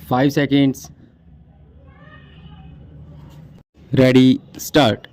5 seconds. Ready, start.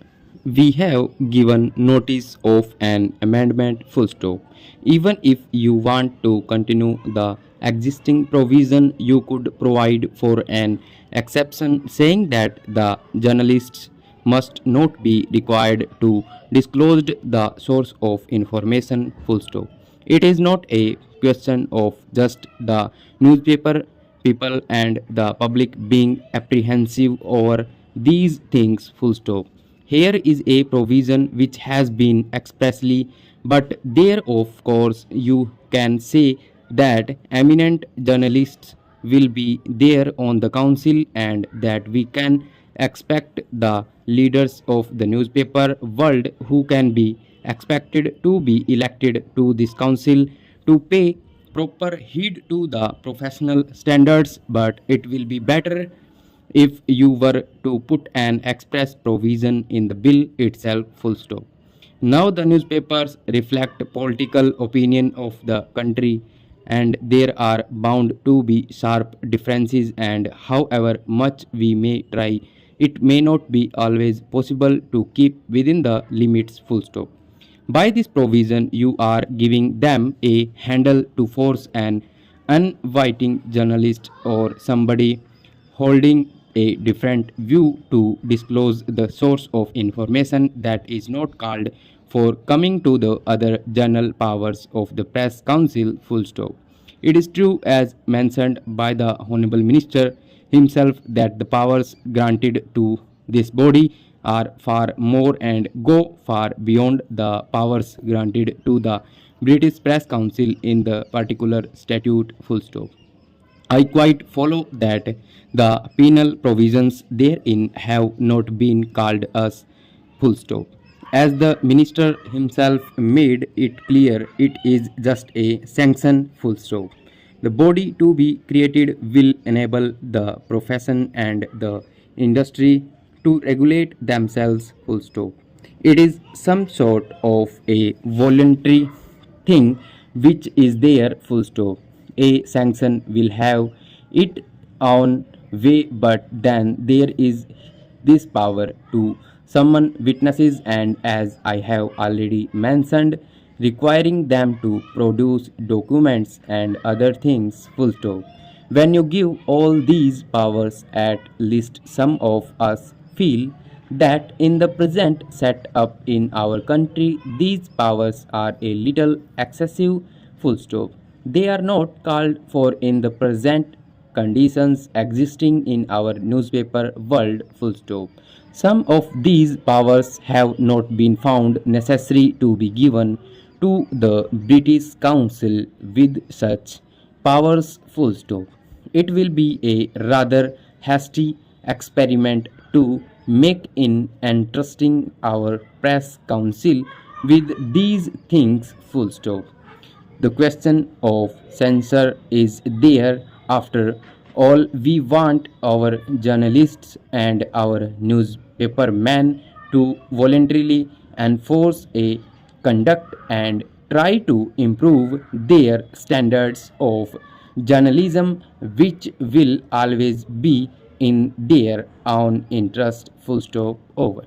We have given notice of an amendment full stop. Even if you want to continue the existing provision, you could provide for an exception saying that the journalists must not be required to disclose the source of information full stop. It is not a question of just the newspaper people and the public being apprehensive over these things full stop. Here is a provision which has been expressly, but there of course you can say that eminent journalists will be there on the council and that we can expect the leaders of the newspaper world who can be expected to be elected to this council to pay proper heed to the professional standards, but it will be better if you were to put an express provision in the bill itself full stop. Now the newspapers reflect political opinion of the country and there are bound to be sharp differences, and however much we may try it may not be always possible to keep within the limits full stop. By this provision, you are giving them a handle to force an uninviting journalist or somebody holding a different view to disclose the source of information that is not called for coming to the other general powers of the press council full stop. It is true as mentioned by the honorable minister himself that the powers granted to this body are far more and go far beyond the powers granted to the British Press Council in the particular statute full stop. I quite follow that the penal provisions therein have not been called as full stop. As the minister himself made it clear, it is just a sanction full stop. The body to be created will enable the profession and the industry to regulate themselves full stop. It is some sort of a voluntary thing which is there full stop. A sanction will have it own way, but then there is this power to summon witnesses, and as I have already mentioned, requiring them to produce documents and other things full stop. When you give all these powers, at least some of us feel that in the present setup in our country, these powers are a little excessive full stop. They are not called for in the present conditions existing in our newspaper world full stop. Some of these powers have not been found necessary to be given to the British Council with such powers full stop. It will be a rather hasty experiment to make in entrusting our press council with these things full stop. The question of censor is there. After all, we want our journalists and our newspaper men to voluntarily enforce a conduct and try to improve their standards of journalism, which will always be in their own interest. Full stop. Over.